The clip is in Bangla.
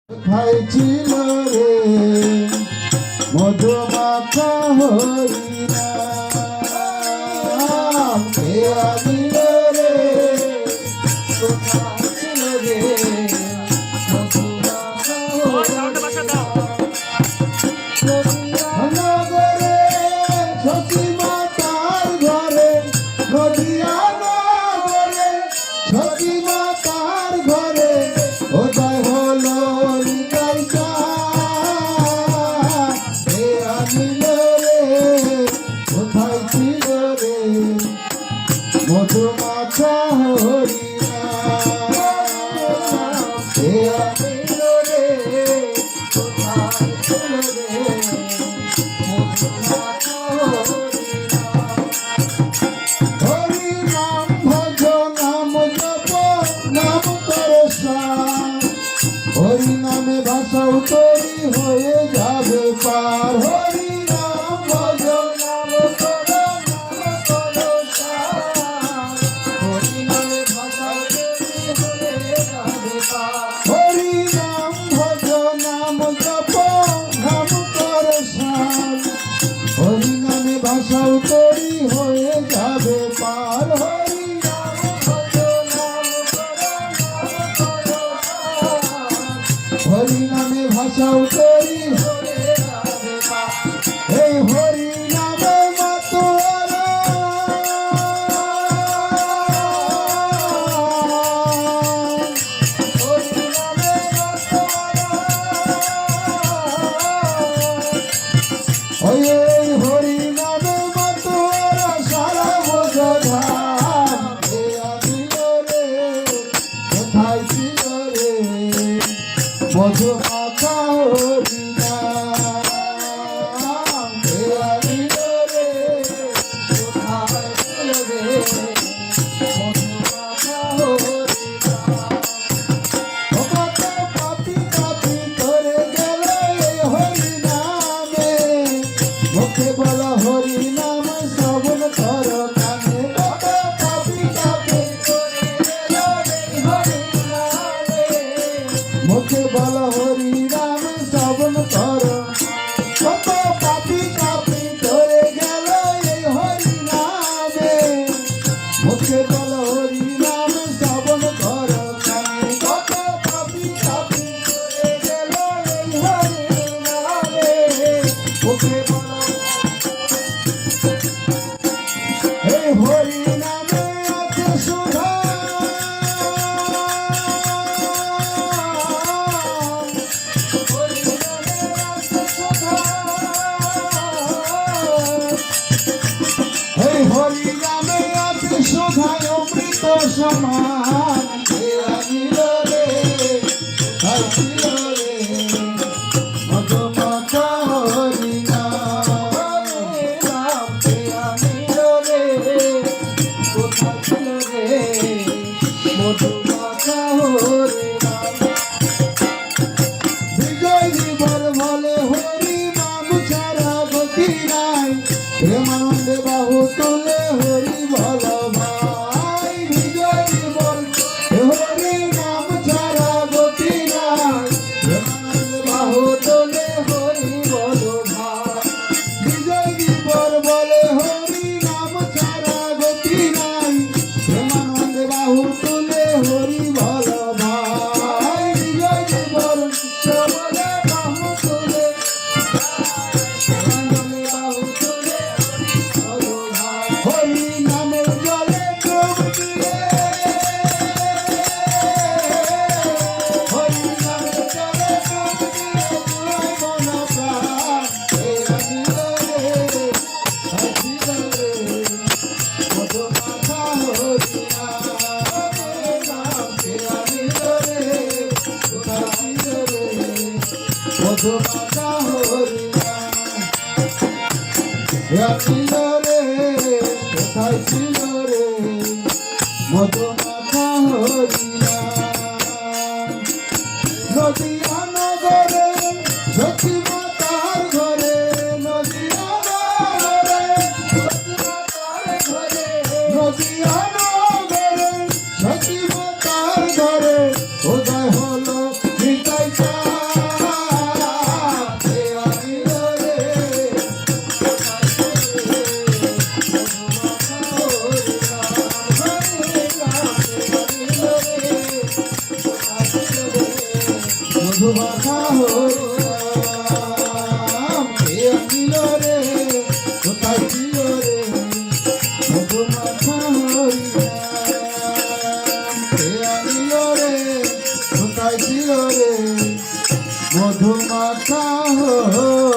খাইছিল রে মধুমাখা হরিনাম কে আনিল রে কোথায় ছিল রে মধুমাখা নগরে সখী মাতার ঘরে নদিয়া নগরে সখী মাতার ঘরে ওটাই হলো মধুমাখা হরিনাম কে আনিল রে কোথায় ছিল রে মধুমাখা হরিনাম হরিনাম ভজ নাম জপ নাম করে হরিনামে ভাষাও তৈরি হয়ে যাবে পার হরিনাম ভজ নাম হরিনামে ভাষাও তৈরি হয়ে যাবে পার হরিনামে ভাষাও তৈরি হয়ে যাবে পার এই হরিনামে মাতোয়ারা হরিনামে মাতোয়ারা হরিনামে মাতোয়ারা সারা বোঝাধাম কে আনিল রে কোথায় ছিল রে মধুমাখা হরিনাম কে আনিল রে কোথায় ছিল রে মধুমাখা হরিনাম পাপি পাপি করে গেল এই হরিনামে মুখে বলো হরিনাম শ্রবণ কর কানে পাপি পাপি করে গেল এই হরিনামে মুখে বলো হরিনাম শ্রবণ কর কত পাপি পাপি করে গেল এই হরিনামে মুখে বলো হরিনাম শ্রবণ কর কানে কত পাপি পাপি করে গেল এই হরিনামে মুখে বলো এই হরিনামে আছে সুধা হরিনামে আছে সুধা এই হরিনামে আছে সুধা অমৃত সমান কে আনিল রে কোথায় ছিল রে মধুমাখা হরিনাম কে আনিল রে কোথায় ছিল রে মধুমাখা হরিনাম বিজয় জীবন বলে হরিনাম ছাড়া গতি নাই প্রেমানন্দে বাহু তুলে হরি বল ভাই বিজয় জীবন হরিনাম ছাড়া গতি নাই প্রেমানন্দে বাহু তুলে হরি বল ভাই বিজয় জীবন বলে হরিনাম ছাড়া গতি নাই প্রেমানন্দে বাহু তুলে হরি বল ভাই বিজয় জীবন বলে বাহু তুলে প্রেমানন্দে বাহু তুলে হরিনামের জলে ডুব দিয়ে হরিনামের জলে ডুব দিয়ে পুরাই মন প্রাণ কে আনিল রে হাসিল রে মধুমাখা হরিনাম কে আনিল রে কোথায় ছিল রে মধুমাখা হরিনাম কে আনিল রে কোথায় ছিল রে মধুমাখা হরিনাম নদিয়া নগরে সখী মাতার ঘরে নদিয়া নগরে সখী মাতার ঘরে নদিয়া নগরে সখী মাতার ঘরে উদয় হলো নিতাই চাঁদ মধুমাখা হরিনাম কে আনিল রে কোথায় ছিল রে মধুমাখা হরিনাম কে আনিল রে কোথায় ছিল রে মধুমাখা হরিনাম